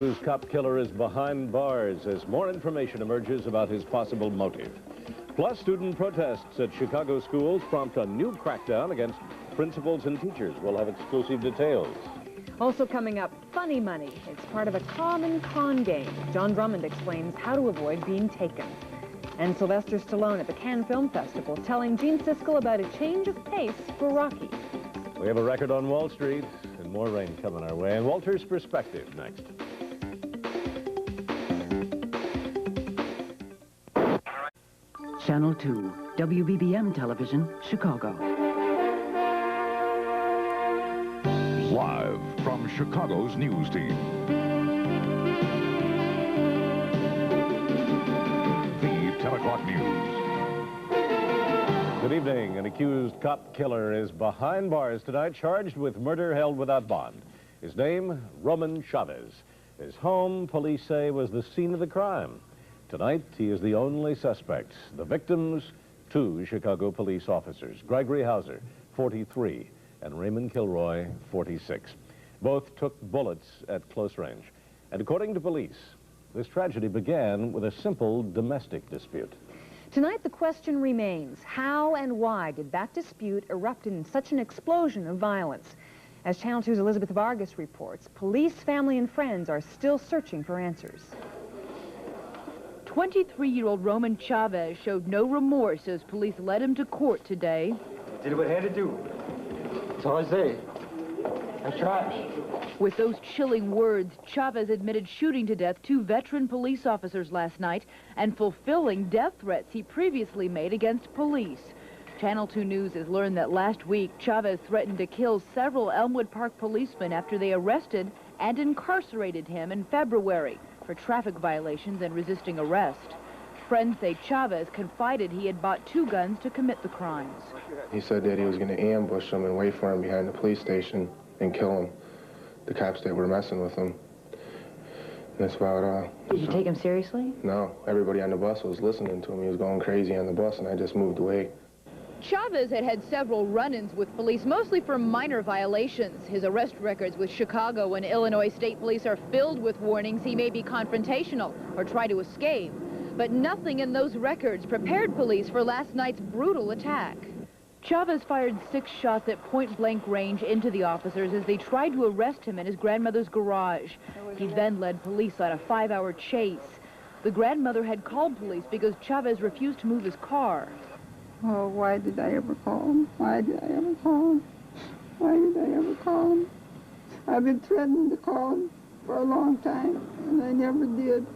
Whose cop killer is behind bars as more information emerges about his possible motive. Plus, student protests at Chicago schools prompt a new crackdown against principals and teachers. We'll have exclusive details. Also coming up, funny money. It's part of a common con game. John Drummond explains how to avoid being taken. And Sylvester Stallone at the Cannes Film Festival telling Gene Siskel about a change of pace for Rocky. We have a record on Wall Street and more rain coming our way. And Walter's perspective next. Channel 2, WBBM Television, Chicago. Live from Chicago's news team. The 10 o'clock news. Good evening. An accused cop killer is behind bars tonight, charged with murder held without bond. His name, Roman Chavez. His home, police say, was the scene of the crime. Tonight, he is the only suspect. The victims, 2 Chicago police officers, Gregory Hauser, 43, and Raymond Kilroy, 46. Both took bullets at close range. And according to police, this tragedy began with a simple domestic dispute. Tonight, the question remains, how and why did that dispute erupt in such an explosion of violence? As Channel 2's Elizabeth Vargas reports, police, family, and friends are still searching for answers. 23-year-old Roman Chavez showed no remorse as police led him to court today. Did what I had to do. That's all I say. I tried. With those chilling words, Chavez admitted shooting to death 2 veteran police officers last night and fulfilling death threats he previously made against police. Channel 2 News has learned that last week, Chavez threatened to kill several Elmwood Park policemen after they arrested and incarcerated him in February for traffic violations and resisting arrest. Friends say Chavez confided he had bought 2 guns to commit the crimes. He said that he was going to ambush them and wait for him behind the police station and kill him, the cops that were messing with him. That's about Did you take him seriously? No, everybody on the bus was listening to him. He was going crazy on the bus, and I just moved away. Chavez had had several run-ins with police, mostly for minor violations. His arrest records with Chicago and Illinois State Police are filled with warnings he may be confrontational or try to escape. But nothing in those records prepared police for last night's brutal attack. Chavez fired 6 shots at point-blank range into the officers as they tried to arrest him in his grandmother's garage. He then led police on a 5-hour chase. The grandmother had called police because Chavez refused to move his car. Oh, why did I ever call him? Why did I ever call him? Why did I ever call him? I've been threatening to call him for a long time, and I never did.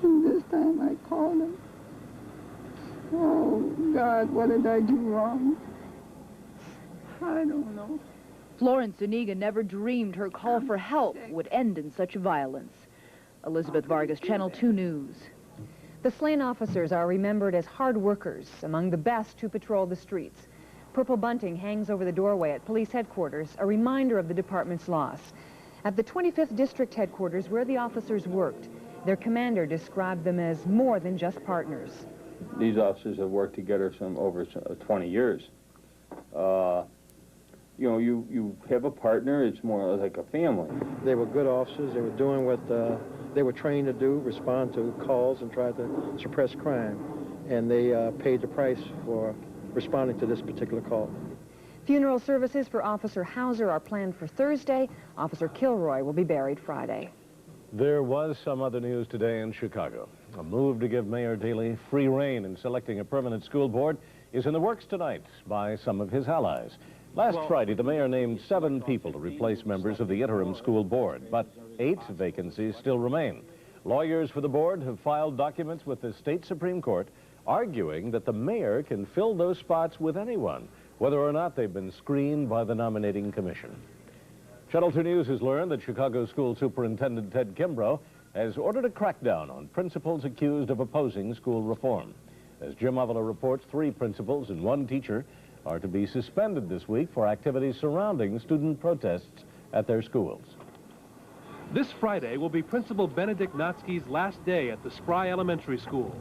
And this time I called him. Oh, God, what did I do wrong? I don't know. Florence Zuniga never dreamed her call for help would end in such violence. Elizabeth Vargas, Channel 2 News. The slain officers are remembered as hard workers, among the best to patrol the streets. Purple bunting hangs over the doorway at police headquarters, a reminder of the department's loss. At the 25th District headquarters, where the officers worked, their commander described them as more than just partners. These officers have worked together over 20 years. You know, you have a partner, it's more like a family. They were good officers. They were doing what they were trained to do, respond to calls and try to suppress crime. And they paid the price for responding to this particular call. Funeral services for Officer Hauser are planned for Thursday. Officer Kilroy will be buried Friday. There was some other news today in Chicago. A move to give Mayor Daley free rein in selecting a permanent school board is in the works tonight by some of his allies. Last Friday, the mayor named 7 people to replace members of the interim school board, but 8 vacancies still remain. Lawyers for the board have filed documents with the state Supreme Court arguing that the mayor can fill those spots with anyone, whether or not they've been screened by the nominating commission. Channel 2 News has learned that Chicago School Superintendent Ted Kimbrough has ordered a crackdown on principals accused of opposing school reform. As Jim Avila reports, 3 principals and 1 teacher are to be suspended this week for activities surrounding student protests at their schools. This Friday will be Principal Benedict Notsky's last day at the Spry Elementary School.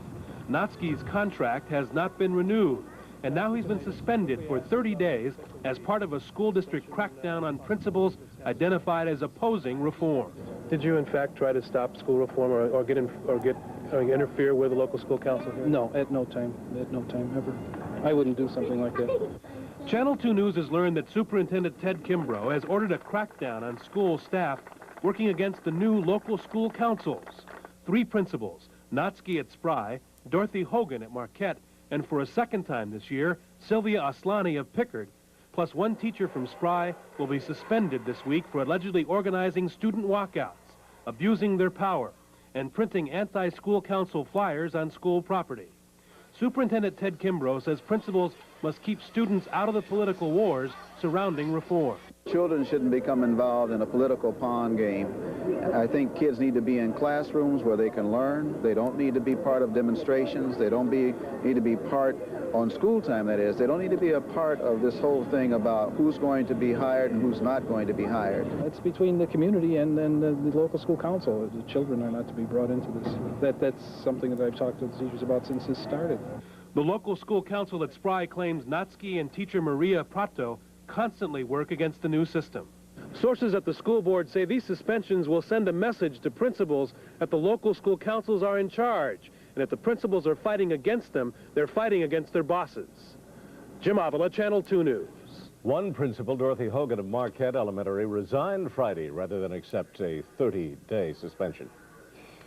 Notsky's contract has not been renewed, and now he's been suspended for 30 days as part of a school district crackdown on principals identified as opposing reform. Did you, in fact, try to stop school reform or interfere with the local school council here? No, at no time ever. I wouldn't do something like that. Channel 2 News has learned that Superintendent Ted Kimbrough has ordered a crackdown on school staff working against the new local school councils. 3 principals, Notsky at Spry, Dorothy Hogan at Marquette, and for a second time this year, Sylvia Aslani of Pickard, plus 1 teacher from Spry, will be suspended this week for allegedly organizing student walkouts, abusing their power, and printing anti-school council flyers on school property. Superintendent Ted Kimbrough says principals must keep students out of the political wars surrounding reform. Children shouldn't become involved in a political pawn game. I think kids need to be in classrooms where they can learn. They don't need to be part of demonstrations. They don't need to be part, on school time that is, they don't need to be a part of this whole thing about who's going to be hired and who's not going to be hired. It's between the community and the local school council. The children are not to be brought into this. That's something that I've talked to the teachers about since this started. The local school council at Spry claims Notsky and teacher Maria Prato constantly work against the new system. Sources at the school board say these suspensions will send a message to principals that the local school councils are in charge, and if the principals are fighting against them, they're fighting against their bosses. Jim Avila, Channel 2 News. 1 principal, Dorothy Hogan of Marquette Elementary, resigned Friday rather than accept a 30-day suspension.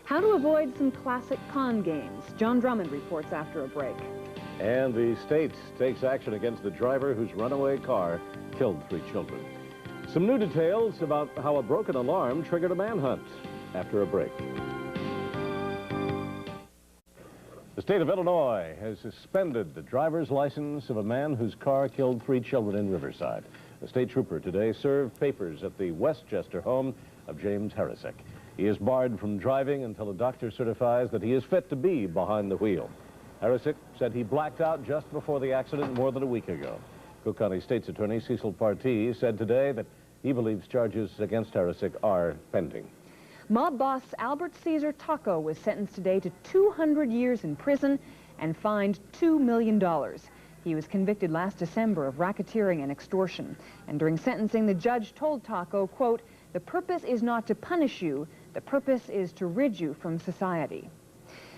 How to avoid some classic con games. John Drummond reports after a break. And the state takes action against the driver whose runaway car killed 3 children. Some new details about how a broken alarm triggered a manhunt after a break. The state of Illinois has suspended the driver's license of a man whose car killed 3 children in Riverside. A state trooper today served papers at the Westchester home of James Harrisek. He is barred from driving until a doctor certifies that he is fit to be behind the wheel. Harrisek said he blacked out just before the accident more than a week ago. Cook County State's Attorney Cecil Partee said today that he believes charges against Harrisek are pending. Mob boss Albert Caesar Taco was sentenced today to 200 years in prison and fined $2 million. He was convicted last December of racketeering and extortion. And during sentencing, the judge told Taco, quote, "The purpose is not to punish you. The purpose is to rid you from society."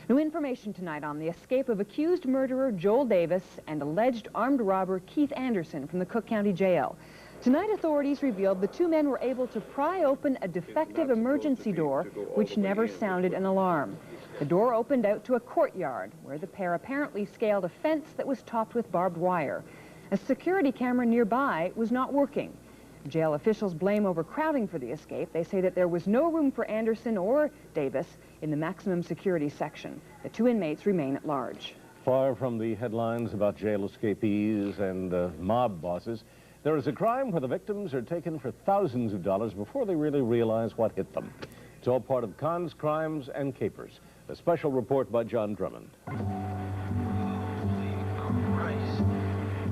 New information tonight on the escape of accused murderer Joel Davis and alleged armed robber Keith Anderson from the Cook County Jail. Tonight, authorities revealed the 2 men were able to pry open a defective emergency door, which never sounded an alarm. The door opened out to a courtyard, where the pair apparently scaled a fence that was topped with barbed wire. A security camera nearby was not working. Jail officials blame overcrowding for the escape. They say that there was no room for Anderson or Davis in the maximum security section. The 2 inmates remain at large. Far from the headlines about jail escapees and mob bosses, there is a crime where the victims are taken for thousands of dollars before they really realize what hit them. It's all part of cons, crimes, and capers. A special report by John Drummond.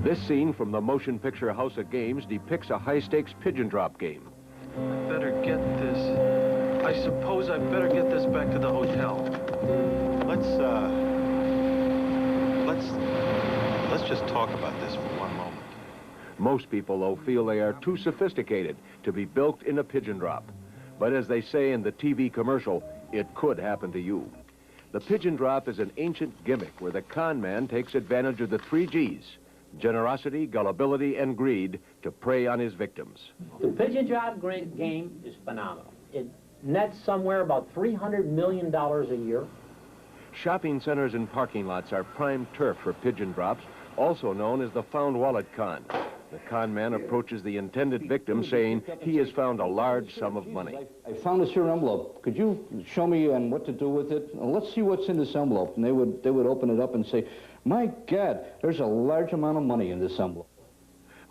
This scene from the motion picture House of Games depicts a high-stakes pigeon drop game. I better get this. I suppose I better get this back to the hotel. Let's just talk about this for one moment. Most people, though, feel they are too sophisticated to be bilked in a pigeon drop. But as they say in the TV commercial, it could happen to you. The pigeon drop is an ancient gimmick where the con man takes advantage of the 3 G's. Generosity, gullibility, and greed to prey on his victims. The pigeon drop game is phenomenal. It nets somewhere about $300 million a year. Shopping centers and parking lots are prime turf for pigeon drops, also known as the found wallet con. The con man approaches the intended victim saying he has found a large sum of money. I found this here envelope. Could you show me what to do with it? Let's see what's in this envelope. And they would open it up and say, "My God, there's a large amount of money in this envelope."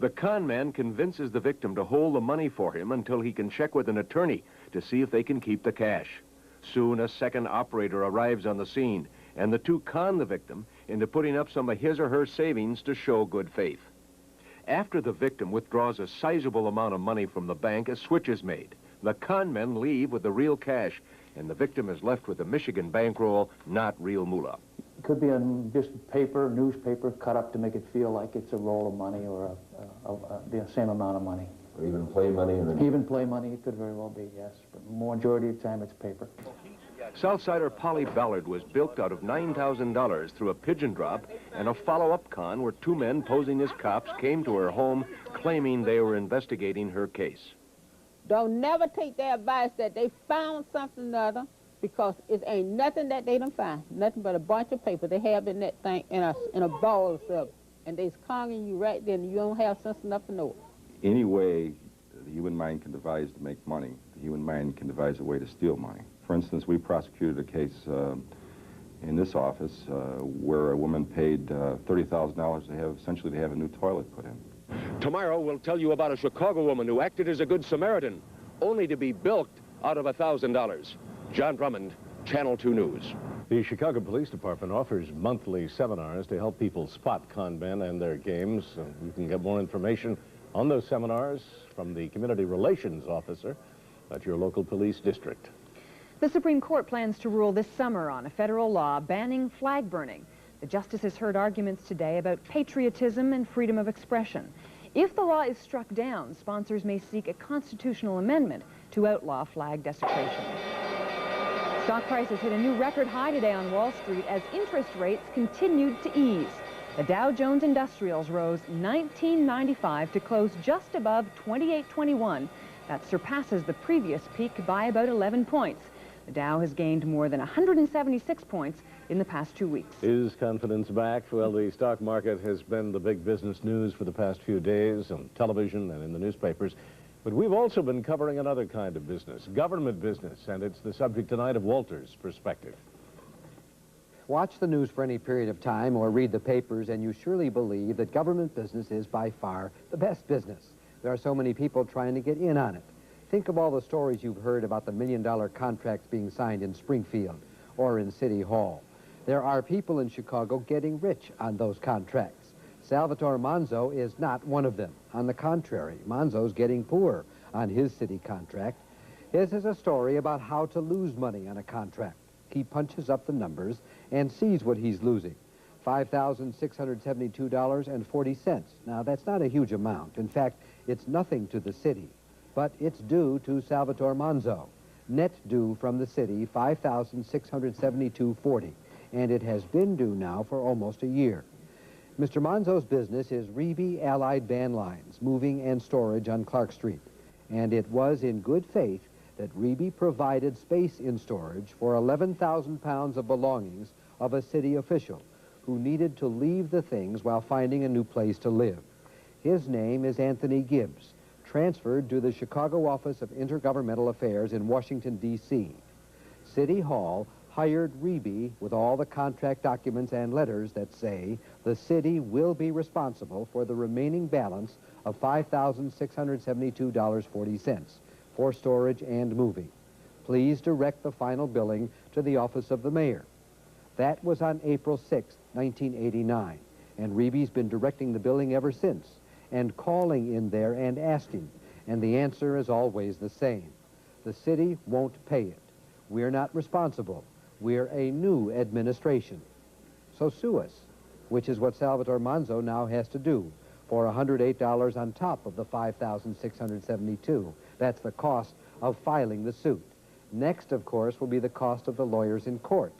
The con man convinces the victim to hold the money for him until he can check with an attorney to see if they can keep the cash. Soon, a second operator arrives on the scene, and the 2 con the victim into putting up some of his or her savings to show good faith. After the victim withdraws a sizable amount of money from the bank, a switch is made. The con men leave with the real cash, and the victim is left with a Michigan bankroll, not real moolah. It could be just paper, newspaper, cut up to make it feel like it's a roll of money or the same amount of money. Or even play money? Even play money, it could very well be, yes. But majority of the time, it's paper. Southsider Polly Ballard was bilked out of $9,000 through a pigeon drop and a follow-up con where two men posing as cops came to her home claiming they were investigating her case. Don't never take their advice that they found something or other, because it ain't nothing that they done find. Nothing but a bunch of paper. They have in that thing in a ball or something. And they's conging you right there, and you don't have sense enough to know it. Any way the human mind can devise to make money, the human mind can devise a way to steal money. For instance, we prosecuted a case in this office where a woman paid $30,000 to have, essentially to have a new toilet put in. Tomorrow we'll tell you about a Chicago woman who acted as a good Samaritan, only to be bilked out of $1,000. John Drummond, Channel 2 News. The Chicago Police Department offers monthly seminars to help people spot con men and their games. You can get more information on those seminars from the Community Relations Officer at your local police district. The Supreme Court plans to rule this summer on a federal law banning flag burning. The justices heard arguments today about patriotism and freedom of expression. If the law is struck down, sponsors may seek a constitutional amendment to outlaw flag desecration. Stock prices hit a new record high today on Wall Street as interest rates continued to ease. The Dow Jones Industrials rose 1995 to close just above 2821. That surpasses the previous peak by about 11 points. The Dow has gained more than 176 points in the past 2 weeks. Is confidence back? Well, the stock market has been the big business news for the past few days on television and in the newspapers. But we've also been covering another kind of business, government business, and it's the subject tonight of Walter's Perspective. Watch the news for any period of time or read the papers, and you surely believe that government business is by far the best business. There are so many people trying to get in on it. Think of all the stories you've heard about the million-dollar contracts being signed in Springfield or in City Hall. There are people in Chicago getting rich on those contracts. Salvatore Manzo is not one of them. On the contrary, Manzo's getting poor on his city contract. His is a story about how to lose money on a contract. He punches up the numbers and sees what he's losing. $5,672.40. Now, that's not a huge amount. In fact, it's nothing to the city, but it's due to Salvatore Manzo. Net due from the city, $5,672.40, and it has been due now for almost a year. Mr. Manzo's business is Reby Allied Van Lines, moving and storage on Clark Street, and it was in good faith that Reby provided space in storage for 11,000 pounds of belongings of a city official who needed to leave the things while finding a new place to live. His name is Anthony Gibbs, transferred to the Chicago Office of Intergovernmental Affairs in Washington, D.C. City Hall hired Reby with all the contract documents and letters that say the city will be responsible for the remaining balance of $5,672.40 for storage and moving. Please direct the final billing to the office of the mayor. That was on April 6, 1989, and Reby's been directing the billing ever since, and calling in there and asking, and the answer is always the same. The city won't pay it. We're not responsible. We're a new administration. So sue us, which is what Salvatore Manzo now has to do for $108 on top of the $5,672. That's the cost of filing the suit. Next, of course, will be the cost of the lawyers in court,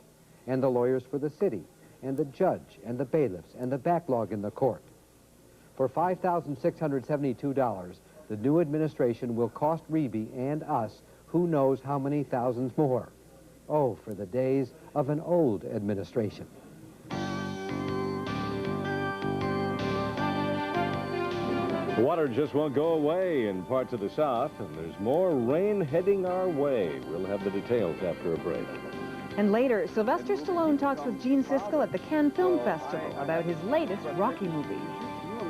and the lawyers for the city, and the judge, and the bailiffs, and the backlog in the court. For $5,672, the new administration will cost Reby and us who knows how many thousands more. Oh, for the days of an old administration. The water just won't go away in parts of the South, and there's more rain heading our way. We'll have the details after a break. And later, Sylvester Stallone talks with Gene Siskel at the Cannes Film Festival about his latest Rocky movie.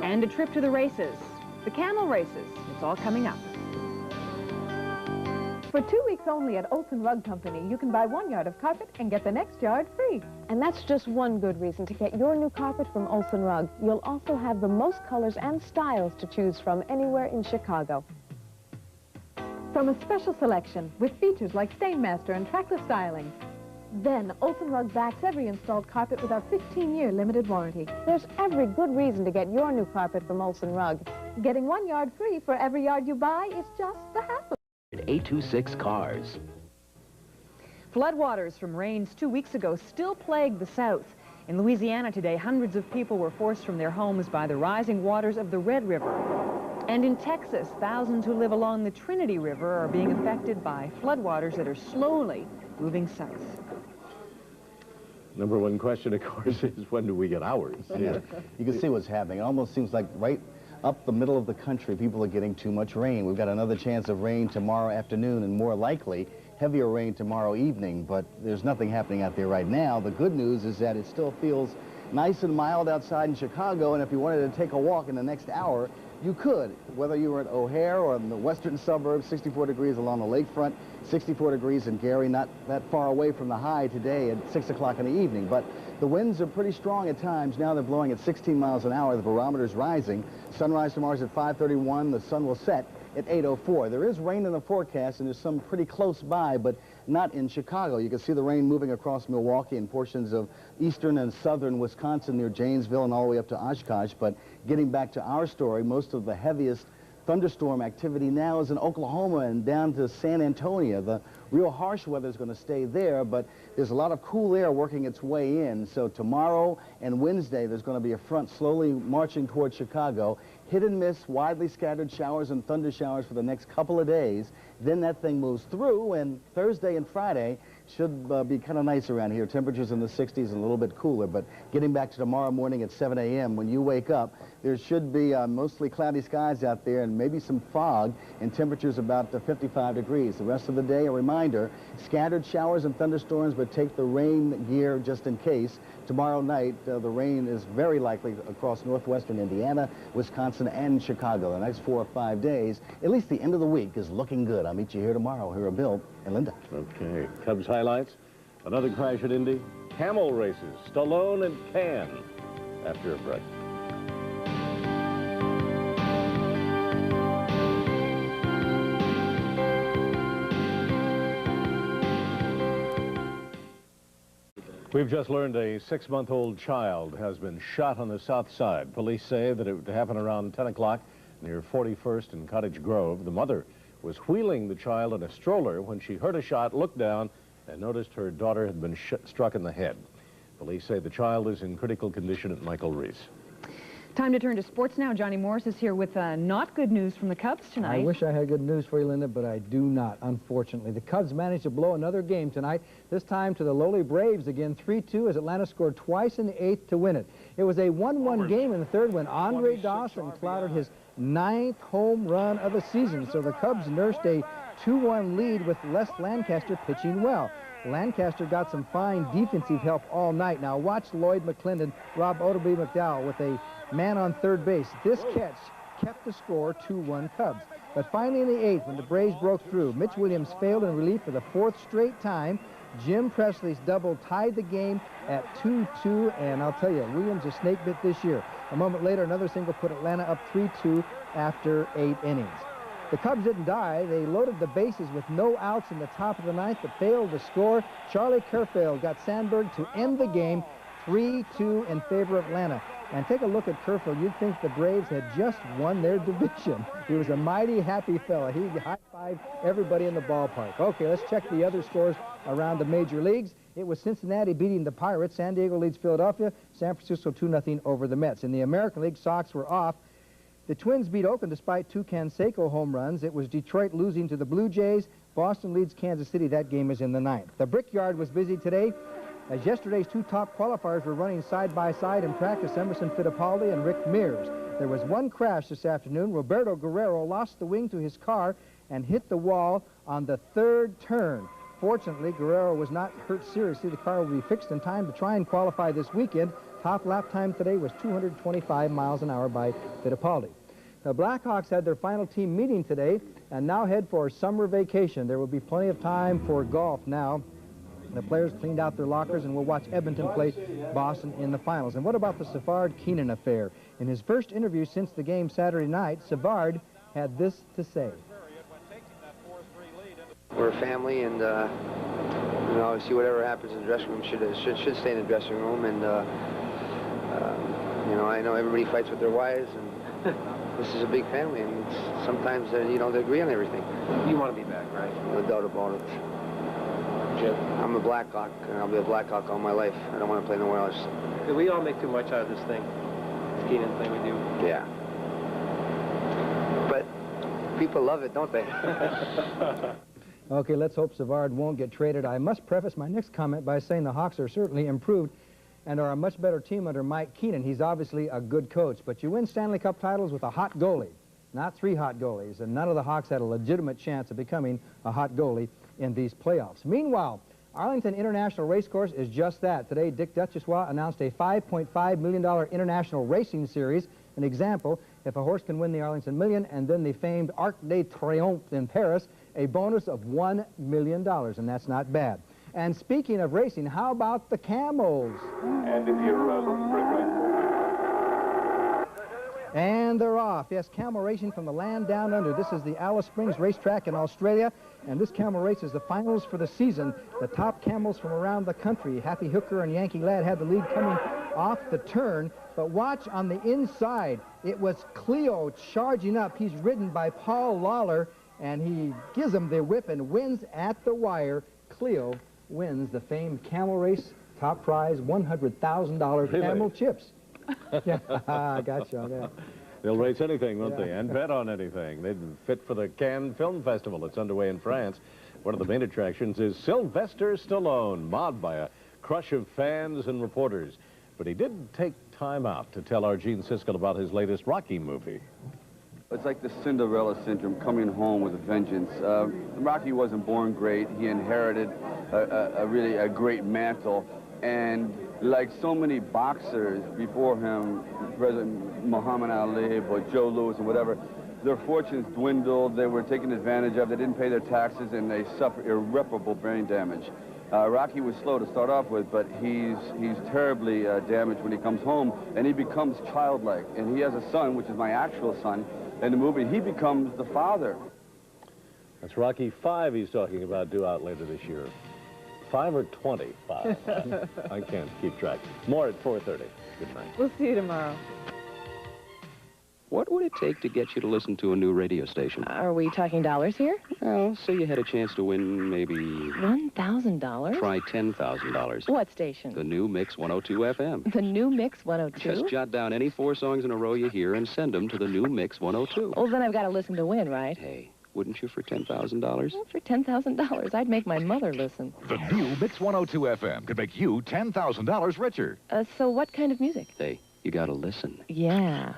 And a trip to the races, the camel races. It's all coming up. For 2 weeks only at Olson Rug Company, you can buy 1 yard of carpet and get the next yard free. And that's just one good reason to get your new carpet from Olson Rug. You'll also have the most colors and styles to choose from anywhere in Chicago. From a special selection with features like Stainmaster and trackless styling. Then, Olson Rug backs every installed carpet with our 15-year limited warranty. There's every good reason to get your new carpet from Olson Rug. Getting 1 yard free for every yard you buy is just the hassle. 826 cars. Floodwaters from rains 2 weeks ago still plague the South. In Louisiana today, hundreds of people were forced from their homes by the rising waters of the Red River. And in Texas, thousands who live along the Trinity River are being affected by floodwaters that are slowly moving south. Number one question, of course, is when do we get ours? Yeah. You can see what's happening. It almost seems like right up the middle of the country, people are getting too much rain. We've got another chance of rain tomorrow afternoon and more likely heavier rain tomorrow evening, but there's nothing happening out there right now. The good news is that it still feels nice and mild outside in Chicago, and if you wanted to take a walk in the next hour, you could, whether you were at O'Hare or in the western suburbs, 64 degrees along the lakefront, 64 degrees in Gary, not that far away from the high today at 6 o'clock in the evening. But the winds are pretty strong at times. Now they're blowing at 16 miles an hour. The barometer's rising. Sunrise tomorrow is at 5:31. The sun will set at 8:04. There is rain in the forecast, and there's some pretty close by, but not in Chicago. You can see the rain moving across Milwaukee and portions of eastern and southern Wisconsin near Janesville and all the way up to Oshkosh. But getting back to our story, most of the heaviest thunderstorm activity now is in Oklahoma and down to San Antonio. The real harsh weather is going to stay there, but there's a lot of cool air working its way in. So tomorrow and Wednesday, there's going to be a front slowly marching towards Chicago. Hit and miss, widely scattered showers and thunder showers for the next couple of days. Then that thing moves through, and Thursday and Friday should be kind of nice around here. Temperatures in the 60s and a little bit cooler. But getting back to tomorrow morning at 7 a.m., when you wake up, there should be mostly cloudy skies out there and maybe some fog, and temperatures about 55 degrees. The rest of the day, a reminder, scattered showers and thunderstorms, but take the rain gear just in case. Tomorrow night, the rain is very likely across northwestern Indiana, Wisconsin, and Chicago. The next 4 or 5 days, at least the end of the week, is looking good. I'll meet you here tomorrow. Here are Bill and Linda. Okay. Cubs highlights. Another crash at Indy. Camel races. Stallone and Can. After a break. We've just learned a 6-month-old child has been shot on the south side. Police say that it happened around 10 o'clock near 41st and Cottage Grove. The mother was wheeling the child in a stroller when she heard a shot, looked down, and noticed her daughter had been struck in the head. Police say the child is in critical condition at Michael Reese. Time to turn to sports now. Johnny Morris is here with not good news from the Cubs tonight. I wish I had good news for you, Linda, but I do not, unfortunately. The Cubs managed to blow another game tonight, this time to the lowly Braves again, 3-2, as Atlanta scored twice in the 8th to win it. It was a 1-1 game in the 3rd when Andre Dawson clouded his 9th home run of the season, so the Cubs nursed a 2-1 lead with Les Lancaster pitching well. Lancaster got some fine defensive help all night. Now watch Lloyd McClendon rob Oderby McDowell with a man on third base. This catch kept the score 2-1 Cubs. But finally in the 8th, when the Braves broke through, Mitch Williams failed in relief for the 4th straight time. Jim Presley's double tied the game at 2-2, and I'll tell you, Williams is snake bit this year. A moment later, another single put Atlanta up 3-2 after 8 innings. The Cubs didn't die. They loaded the bases with no outs in the top of the 9th, but failed to score. Charlie Kerfeld got Sandberg to end the game 3-2 in favor of Atlanta. And take a look at Kerfeld. You'd think the Braves had just won their division. He was a mighty happy fella. He high-fived everybody in the ballpark. Okay, let's check the other scores around the major leagues. It was Cincinnati beating the Pirates. San Diego leads Philadelphia. San Francisco 2-0 over the Mets. In the American League, Sox were off. The Twins beat Oakland despite 2 Canseco home runs. It was Detroit losing to the Blue Jays. Boston leads Kansas City. That game is in the 9th. The Brickyard was busy today, as yesterday's 2 top qualifiers were running side by side in practice, Emerson Fittipaldi and Rick Mears. There was one crash this afternoon. Roberto Guerrero lost the wing to his car and hit the wall on the 3rd turn. Fortunately, Guerrero was not hurt seriously. The car will be fixed in time to try and qualify this weekend. Top lap time today was 225 miles an hour by Fittipaldi. The Blackhawks had their final team meeting today and now head for a summer vacation. There will be plenty of time for golf now. The players cleaned out their lockers, and we'll watch Edmonton play Boston in the finals. And what about the Savard-Keenan affair? In his first interview since the game Saturday night, Savard had this to say. We're a family, and you know, obviously whatever happens in the dressing room should stay in the dressing room. And you know, I know everybody fights with their wives, and this is a big family, and sometimes, you know, they agree on everything. You want to be back, right? No doubt about it. Jim? I'm a Blackhawk, and I'll be a Blackhawk all my life. I don't want to play nowhere else. Yeah, we all make too much out of this thing. This Keenan thing we do. Yeah. But people love it, don't they? Okay, let's hope Savard won't get traded. I must preface my next comment by saying the Hawks are certainly improved and are a much better team under Mike Keenan. He's obviously a good coach, but you win Stanley Cup titles with a hot goalie, not 3 hot goalies, and none of the Hawks had a legitimate chance of becoming a hot goalie in these playoffs. Meanwhile, Arlington International Racecourse is just that. Today, Dick Duchossois announced a $5.5 million international racing series. An example, if a horse can win the Arlington Million and then the famed Arc de Triomphe in Paris, a bonus of $1 million, and that's not bad. And speaking of racing, how about the Camels? And if you're And they're off. Yes, camel racing from the land down under. This is the Alice Springs racetrack in Australia, and this camel race is the finals for the season. The top camels from around the country, Happy Hooker and Yankee Lad, had the lead coming off the turn, but watch on the inside. It was Cleo charging up. He's ridden by Paul Lawler, and he gives him the whip and wins at the wire. Cleo wins the famed camel race. Top prize, $100,000 camel chips. Yeah, I got you on that. They'll race anything, won't Yeah. they? And bet on anything. They'd fit for the Cannes Film Festival that's underway in France. One of the main attractions is Sylvester Stallone, mobbed by a crush of fans and reporters. But he did take time out to tell our Gene Siskel about his latest Rocky movie. It's like the Cinderella syndrome, coming home with a vengeance. Rocky wasn't born great. He inherited a really great mantle. And like so many boxers before him, President Muhammad Ali or Joe Louis and whatever, their fortunes dwindled, they were taken advantage of, they didn't pay their taxes, and they suffered irreparable brain damage. Rocky was slow to start off with, but he's terribly damaged when he comes home, and he becomes childlike. And he has a son, which is my actual son. In the movie, he becomes the father. That's Rocky 5 he's talking about, due out later this year. 5 or 25? I can't keep track. More at 4:30. Good night. We'll see you tomorrow. What would it take to get you to listen to a new radio station? Are we talking dollars here? Well, say you had a chance to win maybe... $1,000? Try $10,000. What station? The new Mix 102 FM. The new Mix 102? Just jot down any 4 songs in a row you hear and send them to the new Mix 102. Well, then I've got to listen to win, right? Hey, wouldn't you for $10,000? Well, for $10,000, I'd make my mother listen. The new Mix 102 FM could make you $10,000 richer. So what kind of music? Hey, you gotta listen. Yeah.